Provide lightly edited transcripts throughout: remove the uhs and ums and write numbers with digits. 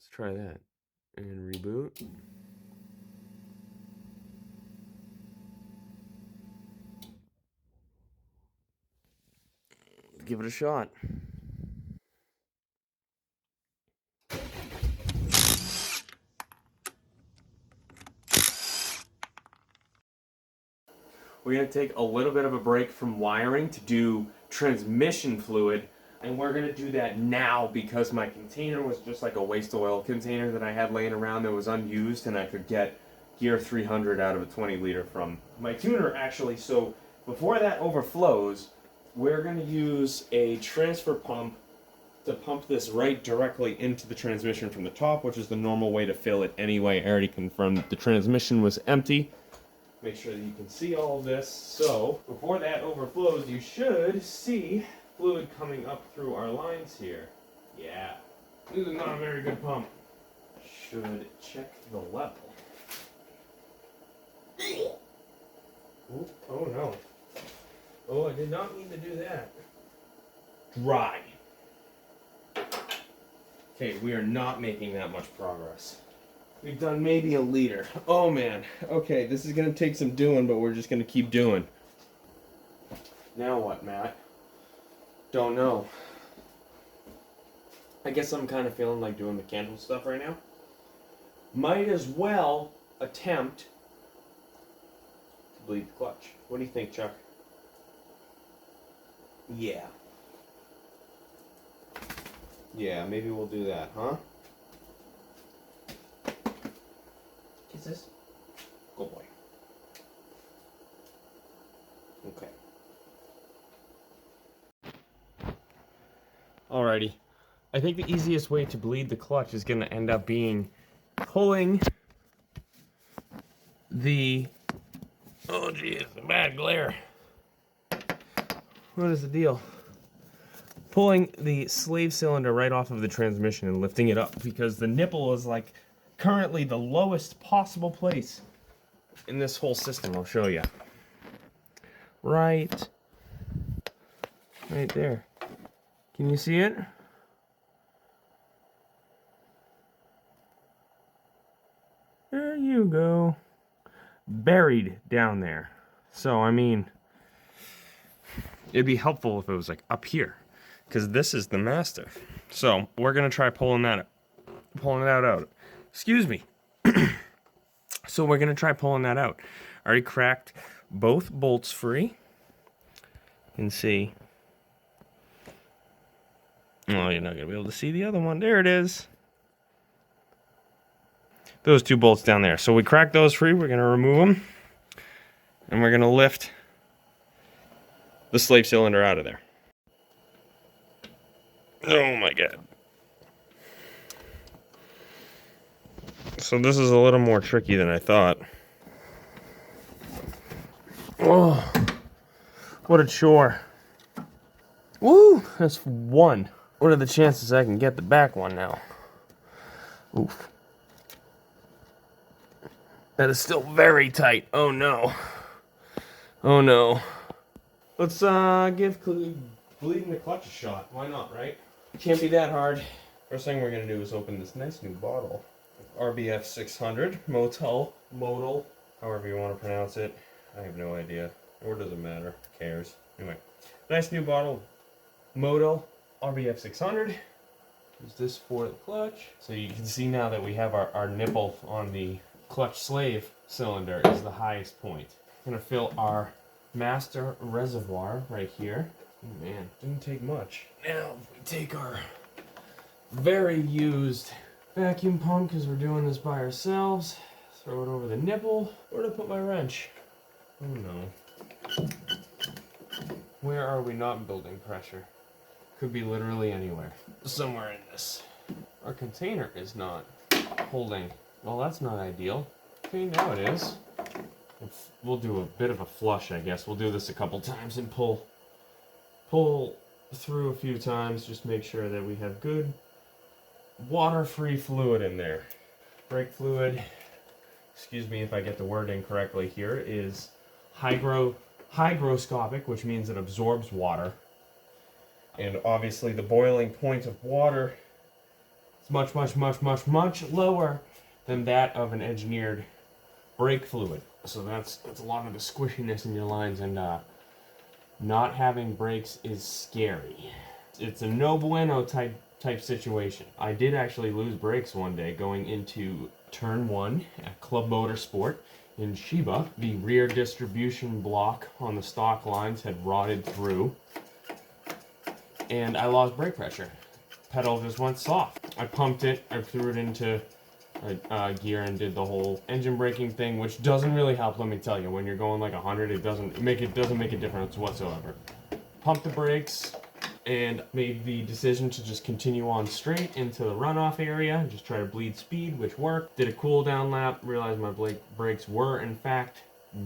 Let's try that. And reboot. Give it a shot. We're going to take a little bit of a break from wiring to do transmission fluid. And we're going to do that now because my container was just like a waste oil container that I had laying around that was unused, and I could get Gear 300 out of a 20 liter from my tuner actually. So before that overflows, we're going to use a transfer pump to pump this right directly into the transmission from the top, which is the normal way to fill it anyway. I already confirmed that the transmission was empty. Make sure that you can see all of this. So before that overflows, you should see fluid coming up through our lines here. Yeah, this is not a very good pump. Should check the level. Ooh, oh no. Oh, I did not mean to do that. Dry. Okay, we are not making that much progress. We've done maybe a liter. Oh man. Okay, this is gonna take some doing, but we're just gonna keep doing. Now what, Matt? Don't know. I guess I'm kind of feeling like doing mechanical stuff right now. Might as well attempt to bleed the clutch. What do you think, Chuck? Yeah. Yeah, maybe we'll do that, huh? Kisses. Good boy. Okay. Alrighty. I think the easiest way to bleed the clutch is going to end up being pulling the... Oh geez, a bad glare. What is the deal? Pulling the slave cylinder right off of the transmission and lifting it up, because the nipple is like currently the lowest possible place in this whole system. I'll show you. Right there. Can you see it? There you go. Buried down there. So, I mean, it'd be helpful if it was like up here, because this is the master. So, we're going to try pulling that out. Excuse me. So, we're going to try pulling that out. I already cracked both bolts free. You can see. Oh, you're not going to be able to see the other one. There it is. Those two bolts down there. So we cracked those free. We're going to remove them. And we're going to lift the slave cylinder out of there. Oh my God. So this is a little more tricky than I thought. Oh, what a chore. Woo, that's one. What are the chances I can get the back one now? Oof. That is still very tight. Oh no. Oh no. Let's give bleeding the clutch a shot. Why not, right? Can't be that hard. First thing we're gonna do is open this nice new bottle. RBF 600, modal, however you want to pronounce it. I have no idea. Or does it matter? Who cares? Anyway, nice new bottle, modal, RBF 600. Use this for the clutch. So you can see now that we have our nipple on the clutch slave cylinder is the highest point. I'm gonna fill our master reservoir right here. Oh man, didn't take much. Now we take our very used vacuum pump, because we're doing this by ourselves. Throw it over the nipple. Where did I put my wrench? Oh no. Where are we not building pressure? Could be literally anywhere. Somewhere in this. Our container is not holding. Well, that's not ideal. Okay, now it is. We'll do a bit of a flush, I guess. We'll do this a couple times and pull through a few times. Just make sure that we have good water-free fluid in there. Brake fluid, excuse me if I get the word incorrectly here, is hygroscopic, which means it absorbs water. And obviously the boiling point of water It's much lower than that of an engineered brake fluid. So that's a lot of the squishiness in your lines, and not having brakes is scary. It's a no bueno type situation. I did actually lose brakes one day going into turn 1 at Club Motorsport in Shiba. The rear distribution block on the stock lines had rotted through, and I lost brake pressure. Pedal just went soft. I pumped it, I threw it into gear and did the whole engine braking thing, which doesn't really help, let me tell you. When you're going like 100, it doesn't make a difference whatsoever. Pumped the brakes and made the decision to just continue on straight into the runoff area, just try to bleed speed, which worked. Did a cool down lap, realized my brakes were in fact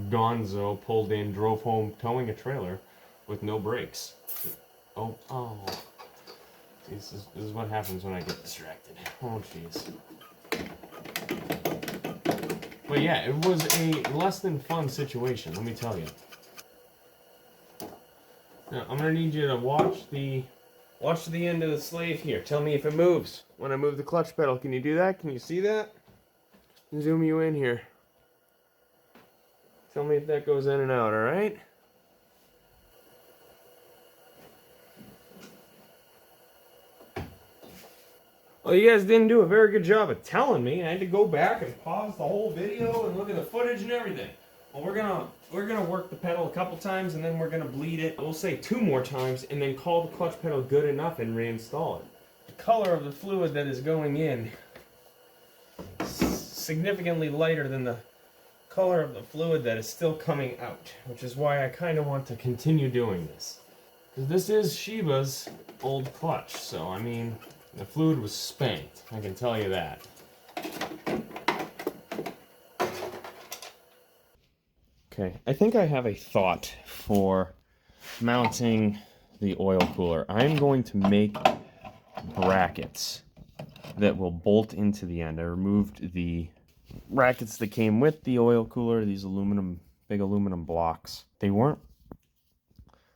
gonzo, pulled in, drove home towing a trailer with no brakes. Oh. This is what happens when I get distracted. Oh, jeez. But yeah, it was a less than fun situation, let me tell you. Now, I'm going to need you to watch the end of the slave here. Tell me if it moves. When I move the clutch pedal, can you do that? Can you see that? Zoom you in here. Tell me if that goes in and out, alright? Well, you guys didn't do a very good job of telling me. I had to go back and pause the whole video and look at the footage and everything. Well, we're gonna work the pedal a couple times, and then we're gonna bleed it, we'll say 2 more times, and then call the clutch pedal good enough and reinstall it. The color of the fluid that is going in is significantly lighter than the color of the fluid that is still coming out, which is why I kind of want to continue doing this. Because this is Shiba's old clutch, so I mean, the fluid was spanked, I can tell you that. Okay, I think I have a thought for mounting the oil cooler. I'm going to make brackets that will bolt into the end. I removed the brackets that came with the oil cooler, these big aluminum blocks. They weren't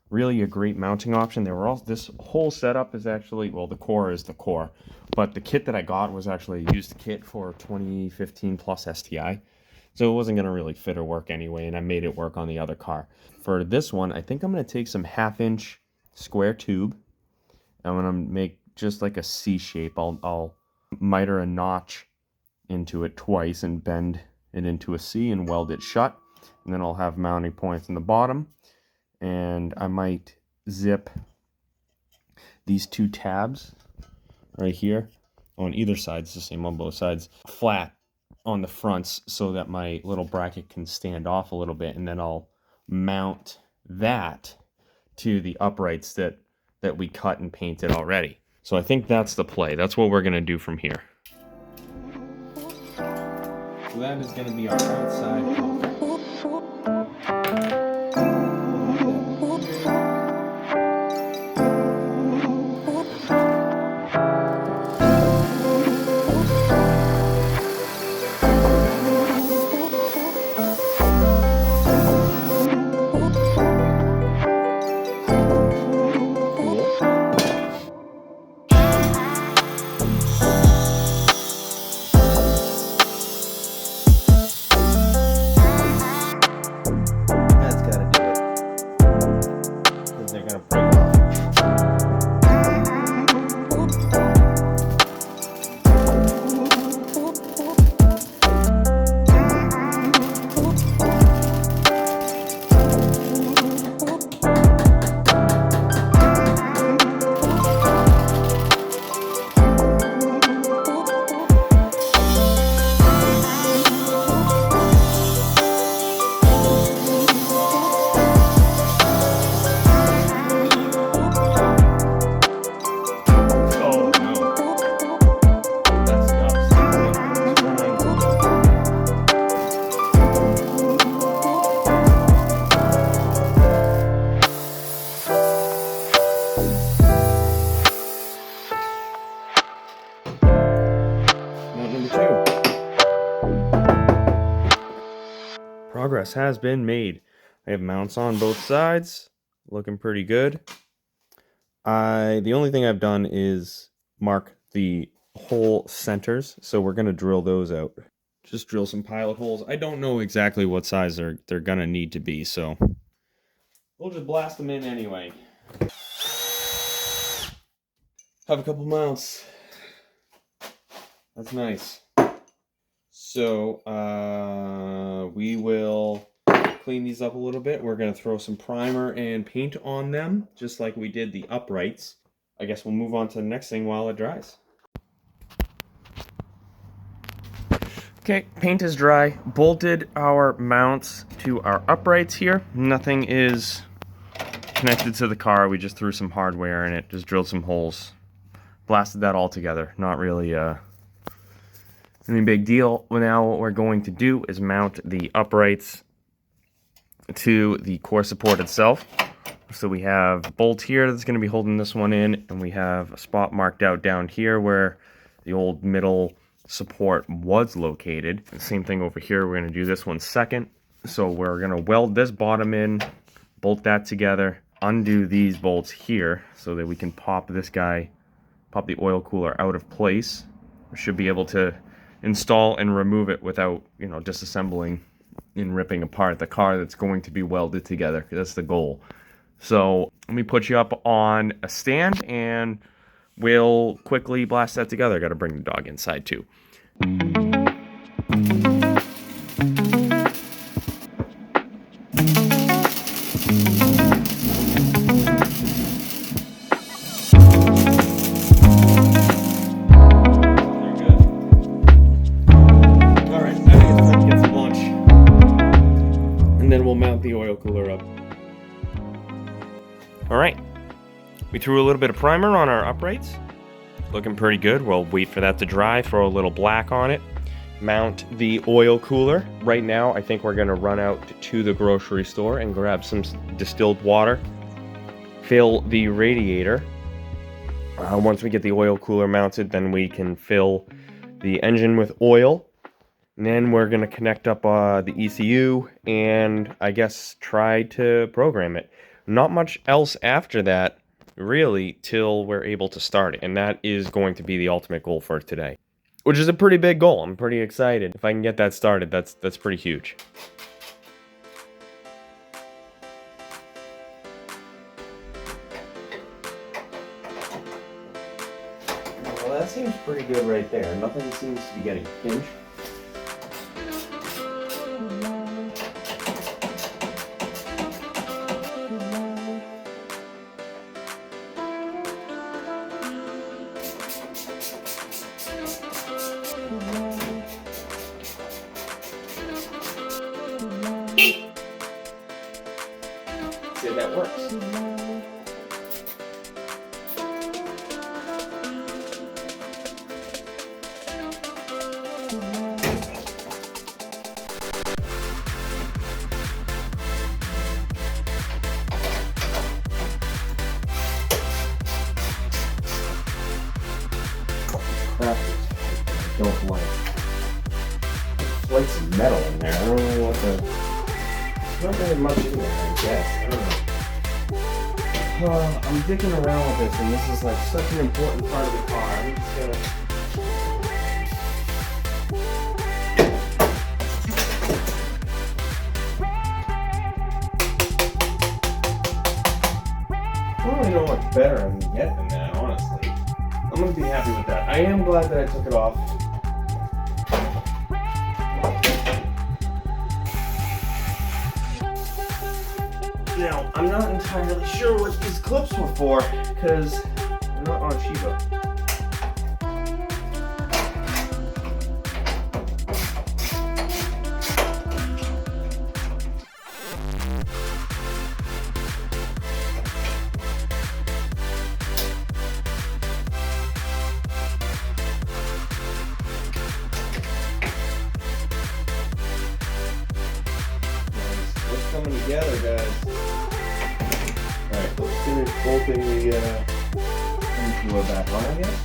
really a great mounting option. This whole setup is actually, well, the core is the core, but the kit that I got was actually a used kit for 2015 plus STI. So it wasn't going to really fit or work anyway, and I made it work on the other car. For this one, I think I'm going to take some 1/2-inch square tube. I'm going to make just like a C shape. I'll miter a notch into it twice and bend it into a C and weld it shut. And then I'll have mounting points in the bottom. And I might zip these 2 tabs right here on either side. It's the same on both sides. Flat on the fronts so that my little bracket can stand off a little bit, and then I'll mount that to the uprights that we cut and painted already. So I think that's the play. That's what we're going to do from here. So that is going to be our outside cover. Progress has been made. I have mounts on both sides, looking pretty good. The only thing I've done is mark the hole centers, so we're gonna drill those out. Just drill some pilot holes. I don't know exactly what size they're gonna need to be, so we'll just blast them in anyway. Have a couple mounts. That's nice. So we will clean these up a little bit. We're gonna throw some primer and paint on them, just like we did the uprights. I guess we'll move on to the next thing while it dries. Okay, paint is dry. Bolted our mounts to our uprights here. Nothing is connected to the car. We just threw some hardware in it, just drilled some holes. Blasted that all together. Not really any big deal. Now what we're going to do is mount the uprights to the core support itself. So we have a bolt here that's going to be holding this one in, and we have a spot marked out down here where the old middle support was located. Same thing over here. We're going to do this one second. So we're going to weld this bottom in, bolt that together, undo these bolts here so that we can pop this guy, pop the oil cooler out of place. We should be able to install and remove it without, disassembling and ripping apart the car that's going to be welded together. That's the goal. So let me put you up on a stand and we'll quickly blast that together. Got to bring the dog inside too. Alright, we threw a little bit of primer on our uprights. Looking pretty good. We'll wait for that to dry, throw a little black on it, mount the oil cooler. Right now, I think we're going to run out to the grocery store and grab some distilled water, fill the radiator. Once we get the oil cooler mounted, then we can fill the engine with oil. And then we're going to connect up the ECU and I guess try to program it. Not much else after that, really, till we're able to start it. And that is going to be the ultimate goal for today. Which is a pretty big goal. I'm pretty excited. If I can get that started, that's pretty huge. Well, that seems pretty good right there. Nothing seems to be getting pinched. See if that works. Don't like. There's like some metal in there. I don't know what the. Not very much in there, I guess. I don't know. I'm digging around with this, and this is like such an important part of the car. I'm just gonna. I don't really know what's better I can get than that, honestly. I'm gonna be happy with that. I am glad that I took it off. Now, I'm not entirely sure what these clips were for, because they're not on Shiba. Nice. Coming together, guys. Alright, let's finish bolting the Intercooler back on, I guess.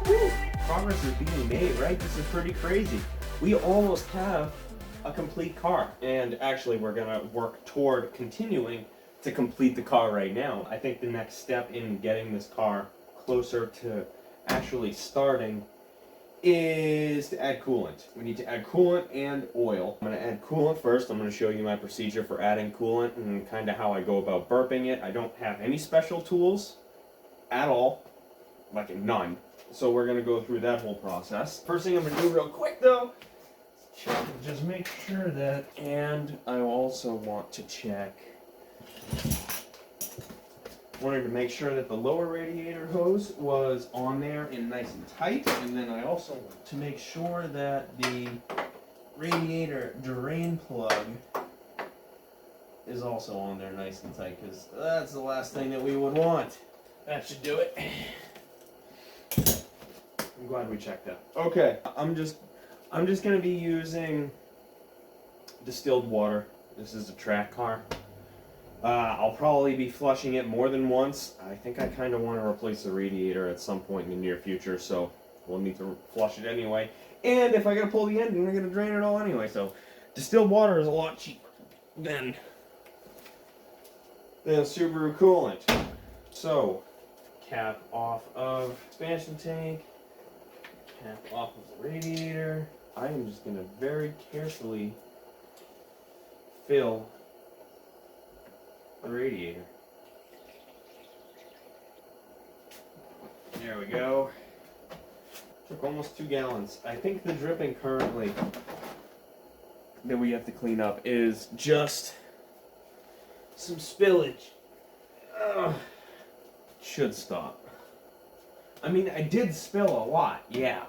Woo! Progress is being made, right? This is pretty crazy. We almost have a complete car. And actually, we're going to work toward continuing to complete the car right now. I think the next step in getting this car closer to actually starting is to add coolant. We need to add coolant and oil. I'm going to add coolant first. I'm going to show you my procedure for adding coolant and kind of how I go about burping it. I don't have any special tools at all, like none. So we're going to go through that whole process. First thing I'm going to do real quick though, is check and just make sure that, and I also want to check, wanted to make sure that the lower radiator hose was on there and nice and tight, and then I also want to make sure that the radiator drain plug is also on there nice and tight, because that's the last thing that we would want. That should do it. I'm glad we checked that. Okay, I'm just gonna be using distilled water. This is a track car. I'll probably be flushing it more than once. I think I kind of want to replace the radiator at some point in the near future, so we'll need to flush it anyway. And if I gotta pull the engine, I'm gonna drain it all anyway. So distilled water is a lot cheaper than Subaru coolant. So cap off of expansion tank, cap off of the radiator. I am just gonna very carefully fill the radiator. There we go. Took almost 2 gallons. I think the dripping currently that we have to clean up is just some spillage. Should stop. I mean, I did spill a lot, yeah.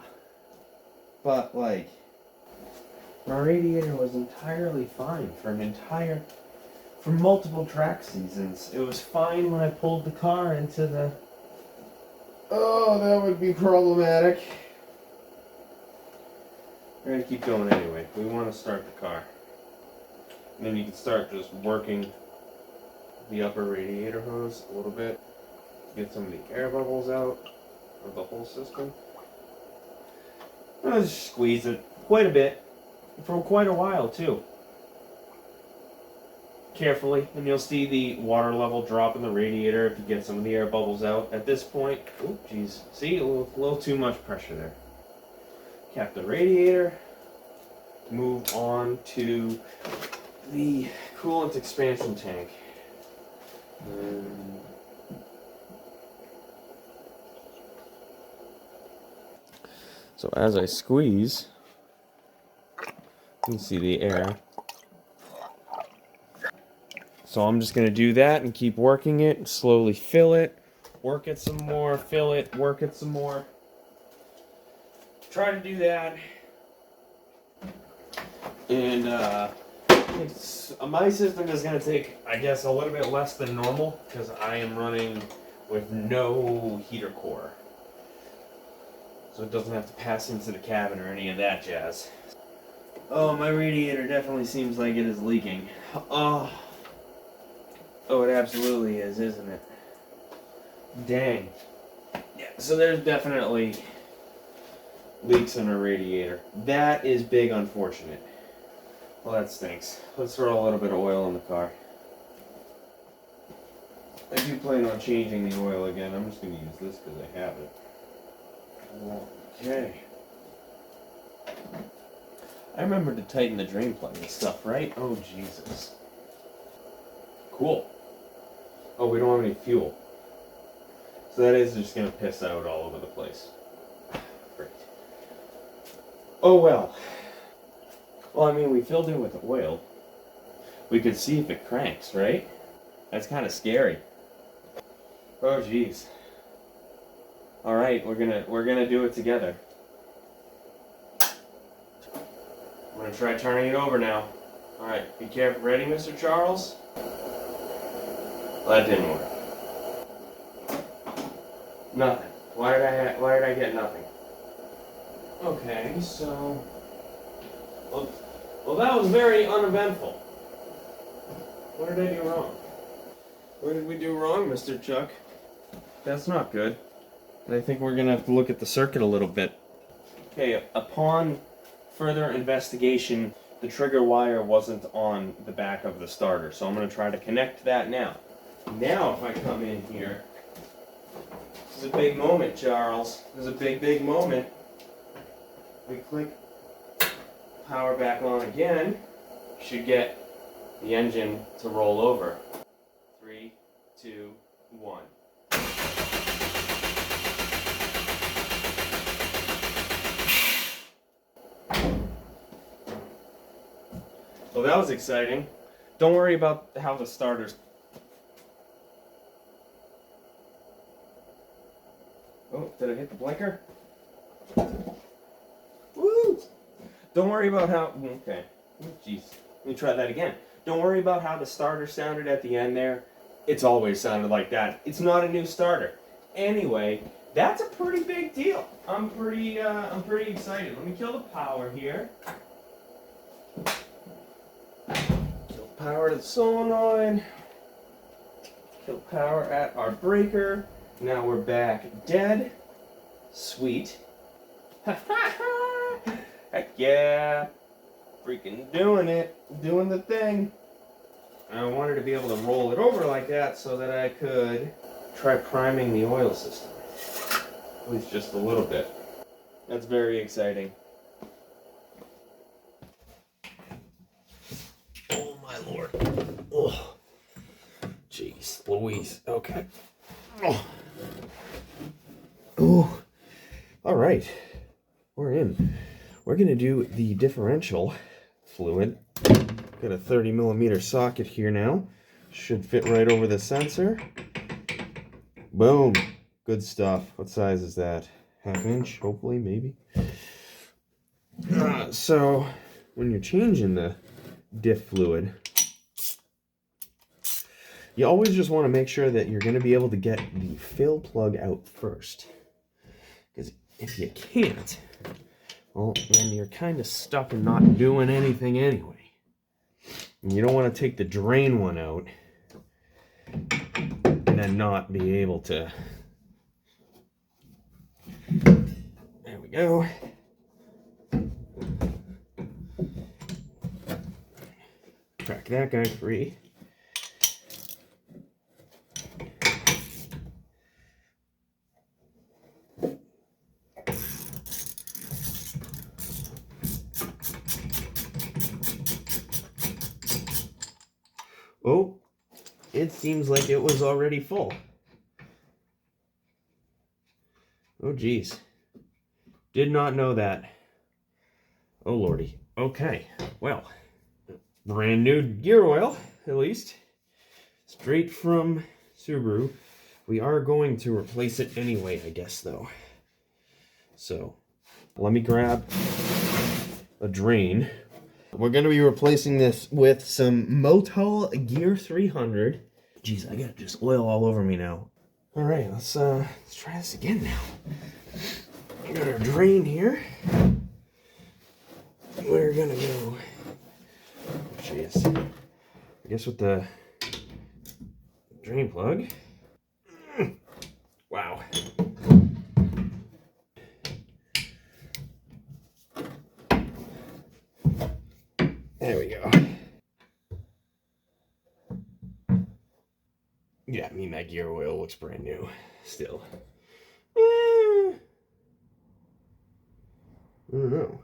But, like, my radiator was entirely fine for multiple track seasons. It was fine when I pulled the car into the... Oh, that would be problematic. We're going to keep going anyway. We want to start the car. And then you can start just working the upper radiator hose a little bit. Get some of the air bubbles out of the whole system. I'll just squeeze it quite a bit. For quite a while, too. Carefully, and you'll see the water level drop in the radiator if you get some of the air bubbles out. At this point, oh geez, see, a little too much pressure there. Cap the radiator, move on to the coolant expansion tank. So as I squeeze, you can see the air. So I'm just going to do that and keep working it, slowly fill it, work it some more, fill it, work it some more. Try to do that. And my system is going to take, I guess, a little bit less than normal because I am running with no heater core. So it doesn't have to pass into the cabin or any of that jazz. Oh, my radiator definitely seems like it is leaking. Oh, it absolutely is, isn't it? Dang. Yeah, so there's definitely leaks in our radiator. That is big unfortunate. Well, that stinks. Let's throw a little bit of oil in the car. I do plan on changing the oil again. I'm just going to use this because I have it. Okay. I remember to tighten the drain plug and stuff, right? Oh, Jesus. Cool. Oh, we don't have any fuel. So that is just going to piss out all over the place. Great. Oh, well. Well, I mean, we filled it with oil. We could see if it cranks, right? That's kind of scary. Oh, jeez. All right, we're gonna do it together. I'm gonna try turning it over now. All right, be careful. Ready, Mr. Charles? Well, that didn't work. Nothing. Why did I get nothing? Okay, so well, that was very uneventful. What did I do wrong? What did we do wrong, Mr. Chuck? That's not good. I think we're going to have to look at the circuit a little bit. Okay, upon further investigation, the trigger wire wasn't on the back of the starter. So I'm going to try to connect that now. Now if I come in here, this is a big moment, Charles. This is a big, big moment. We click power back on again. Should get the engine to roll over. 3, 2, 1. Well, that was exciting. Don't worry about how the starter's... Oh, did I hit the blinker? Woo! Don't worry about how... Okay. Jeez. Let me try that again. Don't worry about how the starter sounded at the end there. It's always sounded like that. It's not a new starter. Anyway, that's a pretty big deal. I'm pretty excited. Let me kill the power here. Kill power to the solenoid. Kill power at our breaker. Now we're back dead. Sweet. Heck yeah. Freaking doing it. Doing the thing. I wanted to be able to roll it over like that so that I could try priming the oil system. At least just a little bit. That's very exciting. Oh my lord. Oh. Jeez Louise. Okay. Oh. Oh. All right. We're in. We're going to do the differential fluid. Got a 30 millimeter socket here now. Should fit right over the sensor. Boom. Good stuff. What size is that? 1/2 inch, hopefully, maybe. So, when you're changing the diff fluid, you always just want to make sure that you're going to be able to get the fill plug out first. Because if you can't, well, then you're kind of stuck and not doing anything anyway. And you don't want to take the drain one out and then not be able to. There we go. Crack that guy free. Oh, it seems like it was already full. Oh, geez. Did not know that. Oh, lordy. Okay, well, brand new gear oil, at least. Straight from Subaru. We are going to replace it anyway, I guess, though. So, let me grab a drain. We're going to be replacing this with some Motul Gear 300. Jeez, I got just oil all over me now. All right, let's try this again now. We got our drain here. We're gonna go. Jeez. I guess with the drain plug. Wow. There we go. Yeah, I mean, that gear oil looks brand new still. I don't know.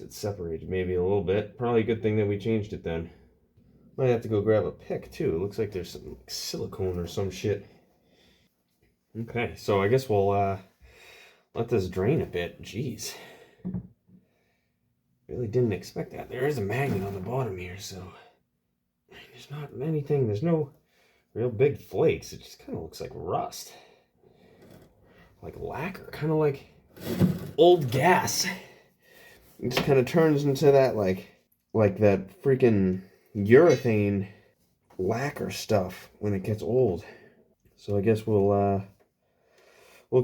It's separated maybe a little bit. Probably a good thing that we changed it then. Might have to go grab a pick too. It looks like there's some silicone or some shit. Okay, so I guess we'll let this drain a bit. Jeez. Really didn't expect that. There is a magnet on the bottom here, so there's not anything, there's no real big flakes. It just kind of looks like rust. Like lacquer, kind of like old gas. It just kind of turns into that like that freaking urethane lacquer stuff when it gets old. So I guess we'll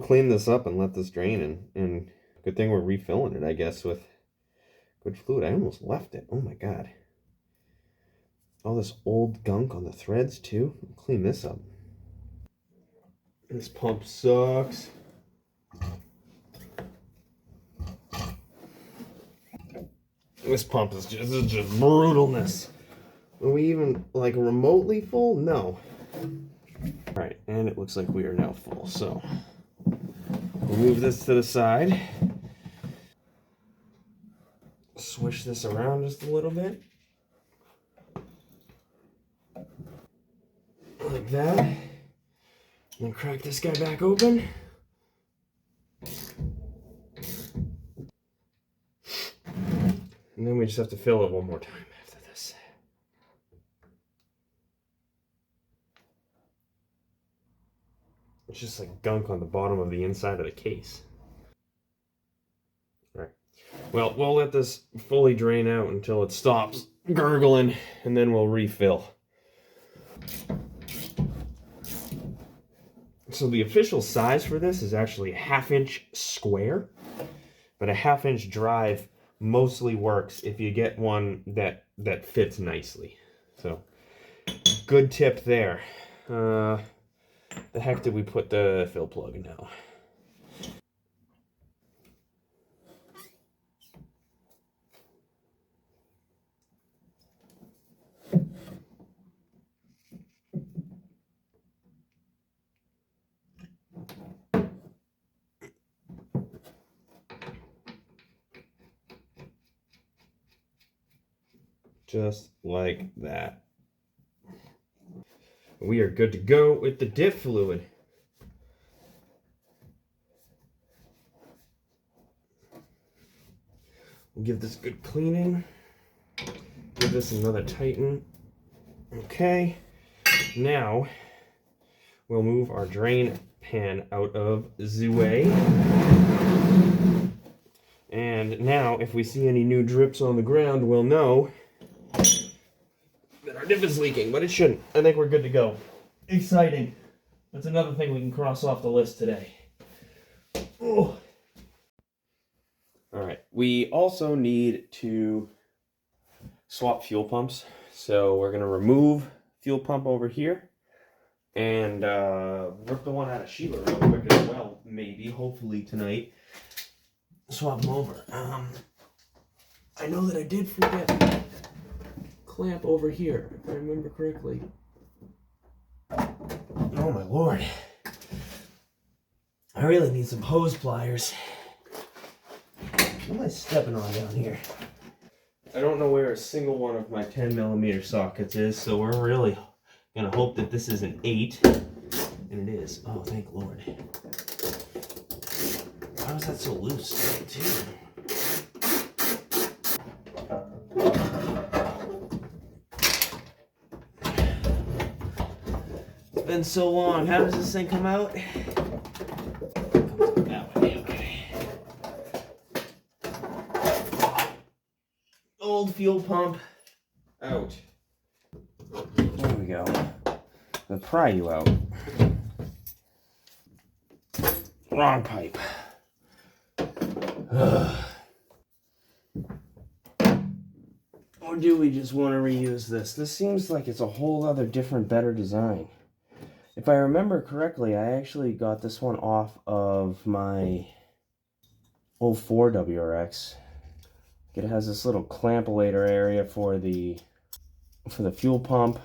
clean this up and let this drain, and good thing we're refilling it, I guess, with good fluid. I almost left it. Oh my god. All this old gunk on the threads too. I'll clean this up. This pump sucks. This pump is just brutalness. Are we even like remotely full? No. All right, and it looks like we are now full. So we'll move this to the side. Swish this around just a little bit. Like that. And crack this guy back open. And then we just have to fill it one more time after this. It's just like gunk on the bottom of the inside of the case. All right. Well, we'll let this fully drain out until it stops gurgling, and then we'll refill. So the official size for this is actually a 1/2 inch square, but a 1/2 inch drive mostly works if you get one that fits nicely. So good tip there. The heck did we put the fill plug in now? Just like that. We are good to go with the diff fluid. We'll give this a good cleaning. Give this another tighten. Okay. Now we'll move our drain pan out of the way. And now if we see any new drips on the ground, we'll know that our diff is leaking, but it shouldn't. I think we're good to go. Exciting. That's another thing we can cross off the list today. Oh. All right. We also need to swap fuel pumps. So we're going to remove fuel pump over here and rip the one out of Sheila real quick as well. Maybe, hopefully tonight. Swap them over. I know that I did forget clamp over here, if I remember correctly. Oh my lord. I really need some hose pliers. What am I stepping on down here? I don't know where a single one of my 10mm sockets is, so we're really gonna hope that this is an 8. And it is. Oh, thank Lord. Why was that so loose, too? It's been so long. How does this thing come out? It comes out that way, okay. Old fuel pump out. There we go. I'll pry you out. Wrong pipe. Or do we just want to reuse this? This seems like it's a whole other different, better design. If I remember correctly, I actually got this one off of my 04 WRX. It has this little clampulator area for the fuel pump.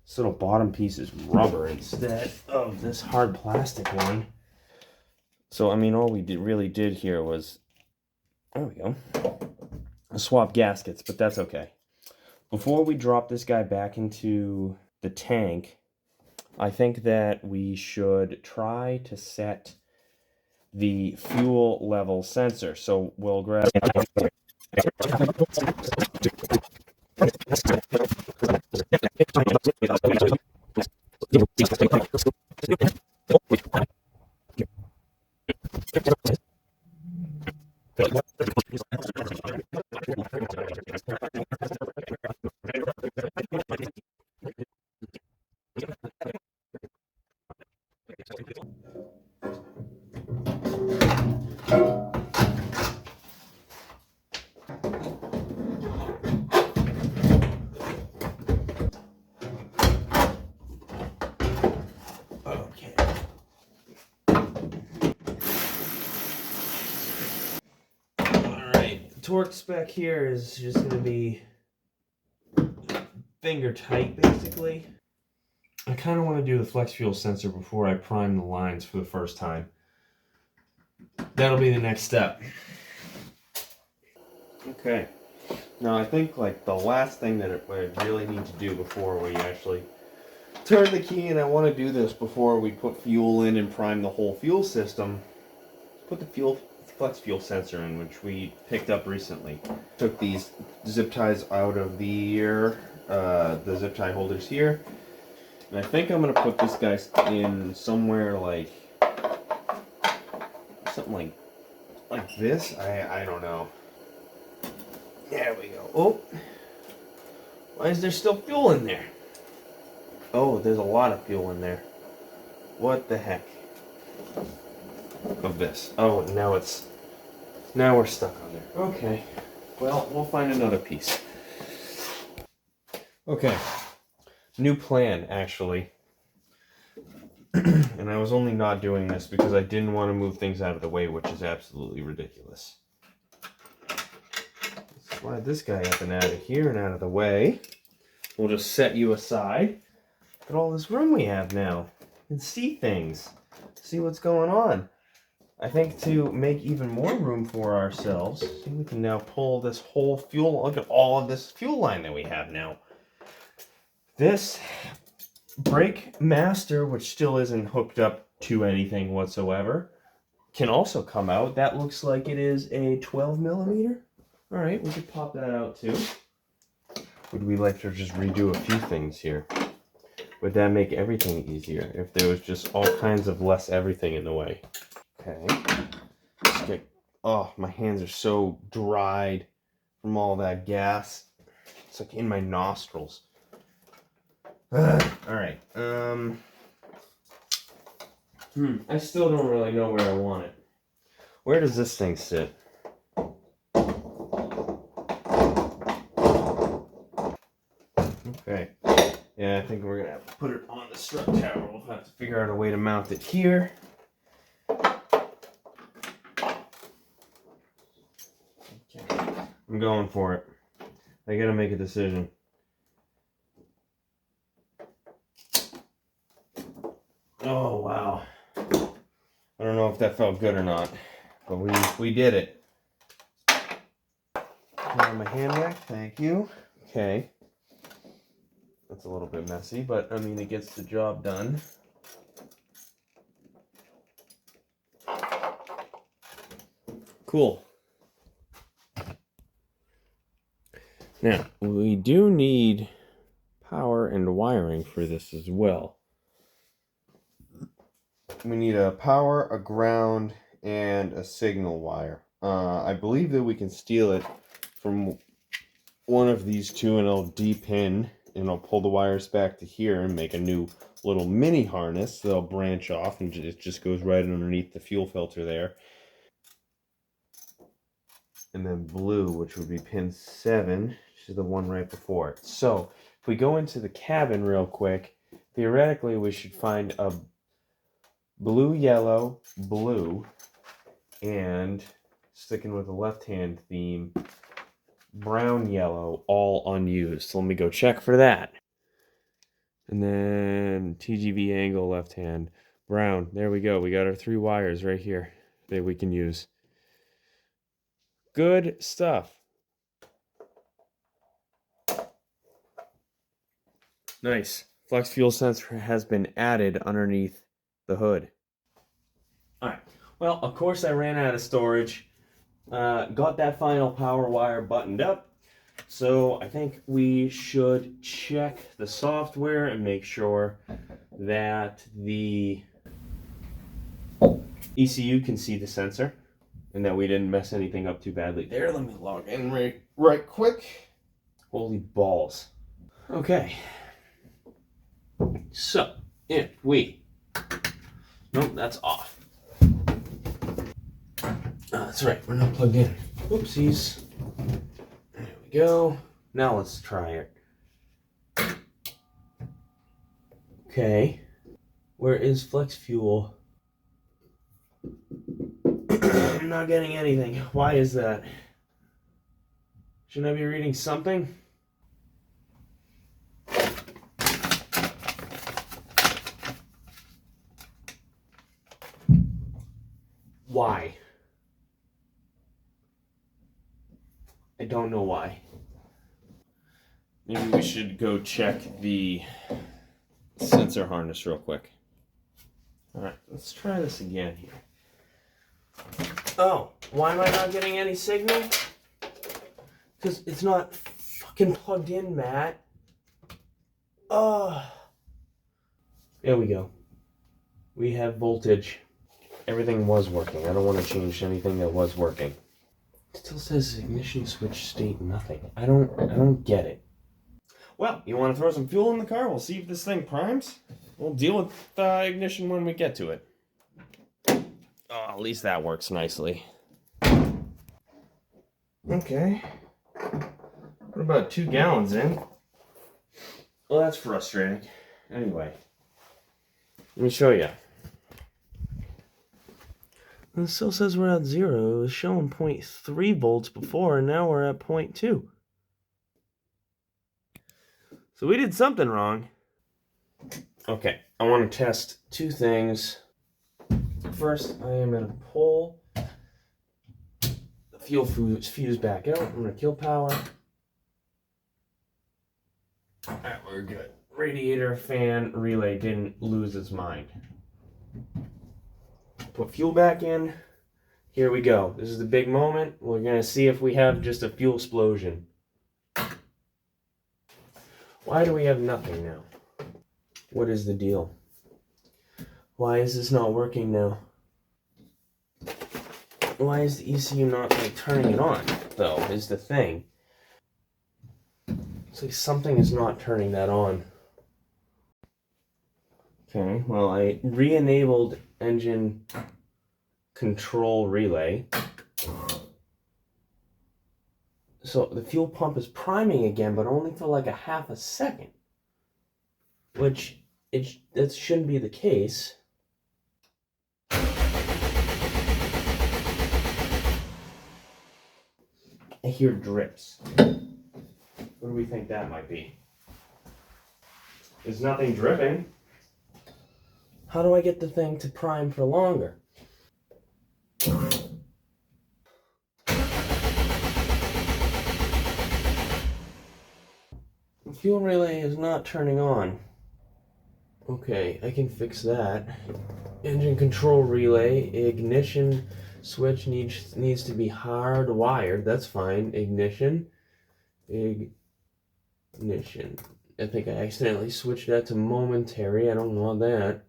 This little bottom piece is rubber instead of this hard plastic one. So I mean, all we really did here was, there we go, swap gaskets, but that's okay. Before we drop this guy back into the tank, I think that we should try to set the fuel level sensor. So we'll grab torque spec here is just going to be finger tight, basically. I kind of want to do the flex fuel sensor before I prime the lines for the first time. That'll be the next step. Okay. Now I think like the last thing that I really need to do before we actually turn the key, and I want to do this before we put fuel in and prime the whole fuel system, put the flex fuel sensor in, which we picked up recently. Took these zip ties out of the zip tie holders here, and I think I'm going to put this guy in somewhere like something like this. I don't know. There we go. Oh, why is there still fuel in there? Oh, there's a lot of fuel in there. What the heck? Of this. Oh, now we're stuck on there. Okay. Well, we'll find another piece. Okay. New plan, actually. And I was only not doing this because I didn't want to move things out of the way, which is absolutely ridiculous. Slide this guy up and out of here and out of the way. We'll just set you aside. Look at all this room we have now. And see things. See what's going on. I think to make even more room for ourselves, see, we can now pull this whole fuel. Look at all of this fuel line that we have now. This brake master, which still isn't hooked up to anything whatsoever, can also come out. That looks like it is a 12 millimeter. All right, we could pop that out too. Would we like to just redo a few things here? Would that make everything easier if there was just all kinds of less everything in the way? Okay. Oh, my hands are so dried from all that gas. It's like in my nostrils. All right. I still don't really know where I want it. Where does this thing sit? Okay. Yeah, I think we're gonna have to put it on the strut tower. We'll have to figure out a way to mount it here. Okay. I'm going for it. I gotta make a decision. Oh, wow. I don't know if that felt good or not, but we did it. My hand back, thank you. Okay. That's a little bit messy, but I mean, it gets the job done. Cool. Now, we do need power and wiring for this as well. We need a power, a ground, and a signal wire. I believe that we can steal it from one of these two, and I'll de-pin, and I'll pull the wires back to here and make a new little mini harness that'll branch off, and it just goes right underneath the fuel filter there. And then blue, which would be pin 7, which is the one right before it. So, if we go into the cabin real quick, theoretically we should find a blue, yellow, blue, and sticking with the left-hand theme, brown, yellow, all unused. So let me go check for that. And then TGV angle, left hand, brown. There we go. We got our 3 wires right here that we can use. Good stuff. Nice. Flex fuel sensor has been added underneath the hood. Alright. Well, of course I ran out of storage. Got that final power wire buttoned up. So I think we should check the software and make sure that the ECU can see the sensor and that we didn't mess anything up too badly. There, let me log in right quick. Holy balls. Okay. So, if we... Nope, that's off. That's right, we're not plugged in. Oopsies. There we go. Now let's try it. Okay. Where is flex fuel? I'm not getting anything. Why is that? Shouldn't I be reading something? Why? I don't know why. Maybe we should go check the sensor harness real quick. Alright, let's try this again here. Oh, why am I not getting any signal? Because it's not fucking plugged in, Matt. Oh. There we go. We have voltage. Everything was working. I don't want to change anything that was working. It still says ignition switch state nothing. I don't get it. Well, you want to throw some fuel in the car? We'll see if this thing primes. We'll deal with ignition when we get to it. Oh, at least that works nicely. Okay. What about 2 gallons in? Well, that's frustrating. Anyway, let me show you. It still says we're at 0. It was showing 0.3 volts before, and now we're at 0.2. So we did something wrong. Okay, I want to test 2 things. First, I am going to pull the fuel fuse back out. I'm going to kill power. Alright, we're good. Radiator fan relay didn't lose its mind. Put fuel back in. Here we go. This is the big moment. We're going to see if we have just a fuel explosion. Why do we have nothing now? What is the deal? Why is this not working now? Why is the ECU not like turning it on, though, is the thing. It's like something is not turning that on. Okay, well, I re-enabled engine control relay. So the fuel pump is priming again, but only for like a half a second. Which, that shouldn't be the case. I hear drips. What do we think that might be? There's nothing dripping. How do I get the thing to prime for longer? The fuel relay is not turning on. Okay, I can fix that. Engine control relay, ignition switch needs to be hardwired. That's fine. Ignition. I think I accidentally switched that to momentary. I don't want that.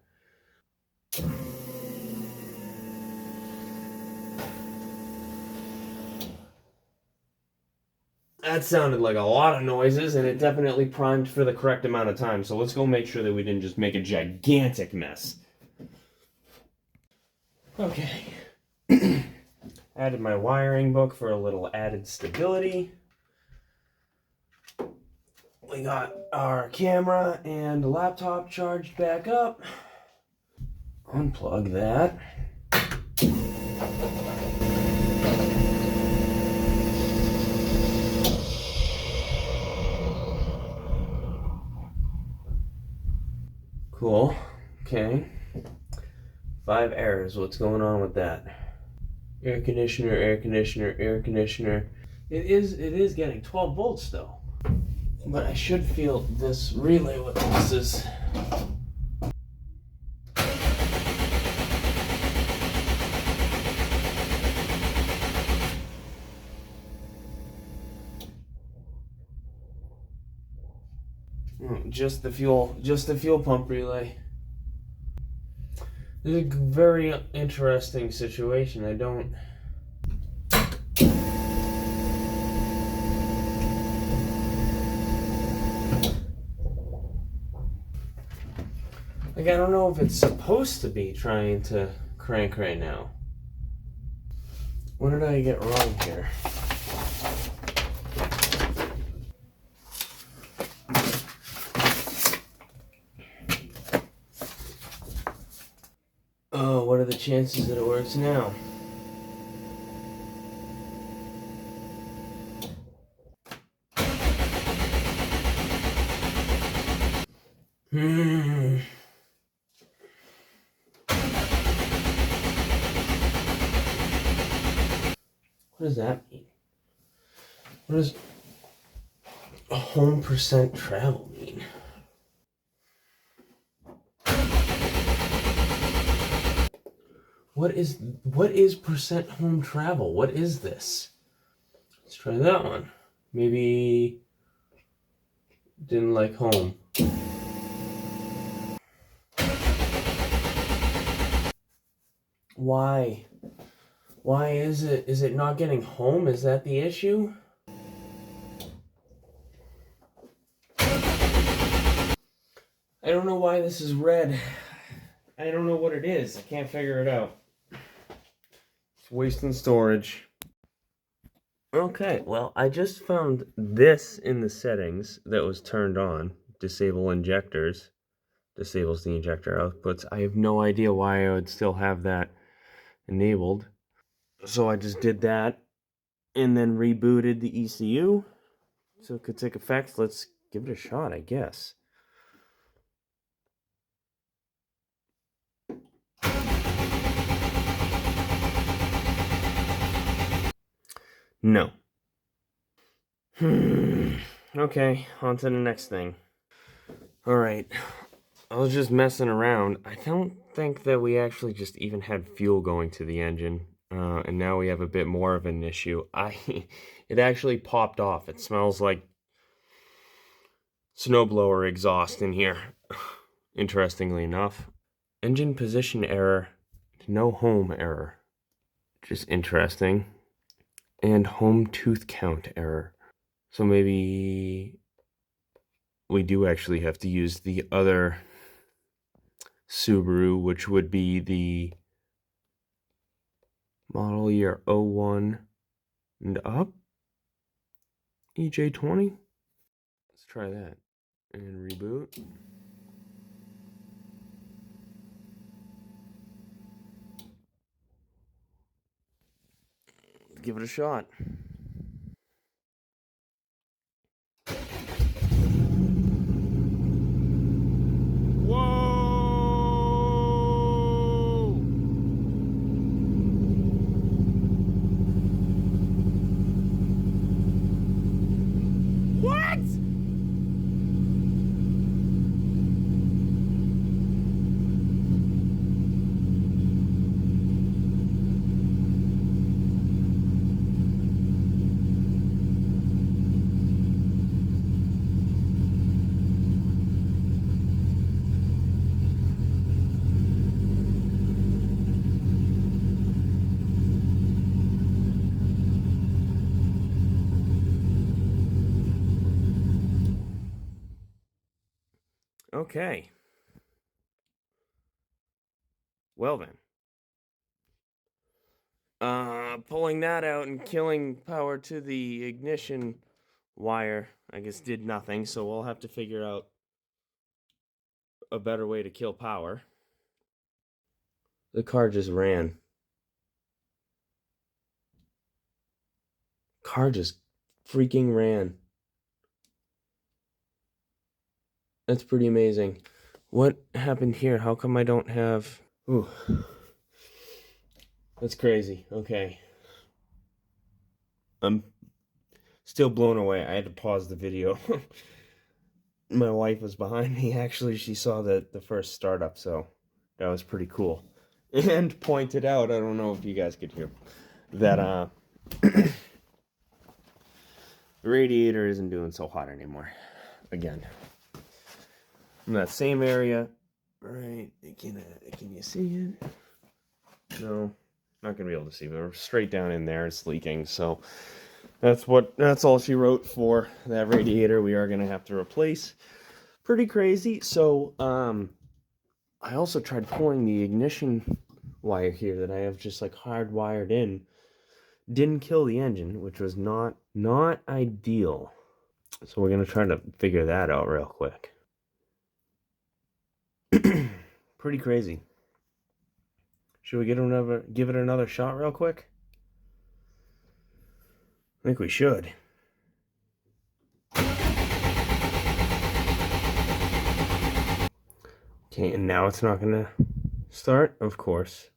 That sounded like a lot of noises, and it definitely primed for the correct amount of time. So let's go make sure that we didn't just make a gigantic mess. Okay. Added my wiring book for a little added stability. We got our camera and laptop charged back up. Unplug that. Cool. Okay. 5 errors. What's going on with that? Air conditioner, air conditioner, air conditioner. It is getting 12 volts though. But I should feel this relay with this is. Just the fuel pump relay. This is a very interesting situation. I don't. Like, I don't know if it's supposed to be trying to crank right now. What did I get wrong here? Oh, what are the chances that it works now? What does that mean? What does home percent travel mean? What is percent home travel? What is this? Let's try that one. Maybe didn't like home. Why? Why is it? Is it not getting home? Is that the issue? I don't know why this is red. I don't know what it is. I can't figure it out. It's wasting storage. Okay, well, I just found this in the settings that was turned on. Disable injectors. Disables the injector outputs. I have no idea why I would still have that enabled. So I just did that and then rebooted the ECU so it could take effect. Let's give it a shot, I guess. No. Okay, on to the next thing. Alright, I was just messing around. I don't think that we actually just even had fuel going to the engine. And now we have a bit more of an issue. It actually popped off. It smells like snowblower exhaust in here. Interestingly enough. Engine position error. No home error. Just interesting. And home tooth count error. So maybe we do actually have to use the other Subaru, which would be the model year 01 and up. EJ20. Let's try that. And reboot. Give it a shot. Whoa! What? Okay. Well then. Pulling that out and killing power to the ignition wire, I guess did nothing, so we'll have to figure out a better way to kill power. The car just ran. Car just freaking ran. That's pretty amazing. What happened here? How come I don't have... Ooh. That's crazy. Okay. I'm still blown away. I had to pause the video. My wife was behind me. Actually, she saw the first startup, so that was pretty cool. And pointed out, I don't know if you guys could hear, that the radiator isn't doing so hot anymore. Again. In that same area. Right. Can you see it? No. Not gonna be able to see, but we're straight down in there. It's leaking, so that's all she wrote for that radiator. We are gonna have to replace. Pretty crazy. So I also tried pulling the ignition wire here that I have just like hardwired in. Didn't kill the engine, which was not ideal. So we're gonna try to figure that out real quick. Pretty crazy. Should we give it another shot real quick? I think we should. Okay, and now it's not gonna start, of course.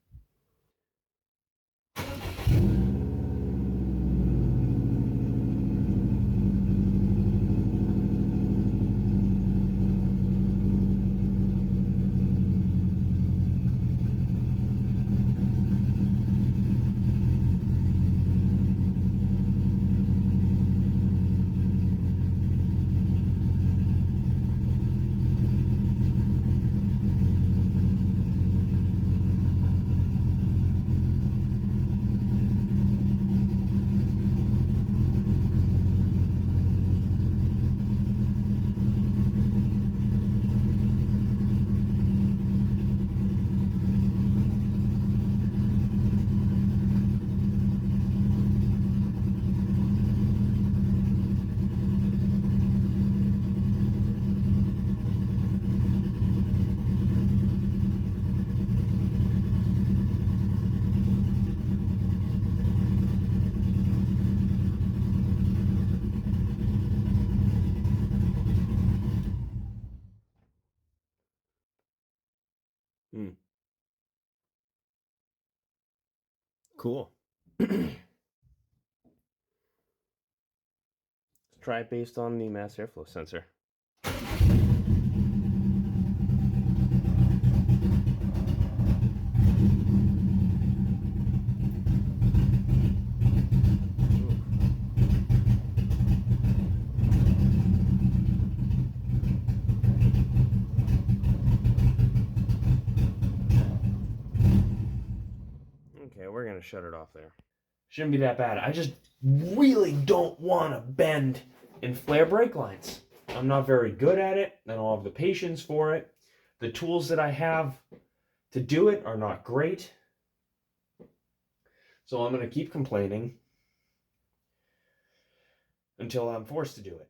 Cool. Let's try it based on the mass airflow sensor. Okay, we're gonna shut it off there. Shouldn't be that bad. I just really don't want to bend and flare brake lines. I'm not very good at it. I don't have the patience for it. The tools that I have to do it are not great. So I'm going to keep complaining until I'm forced to do it.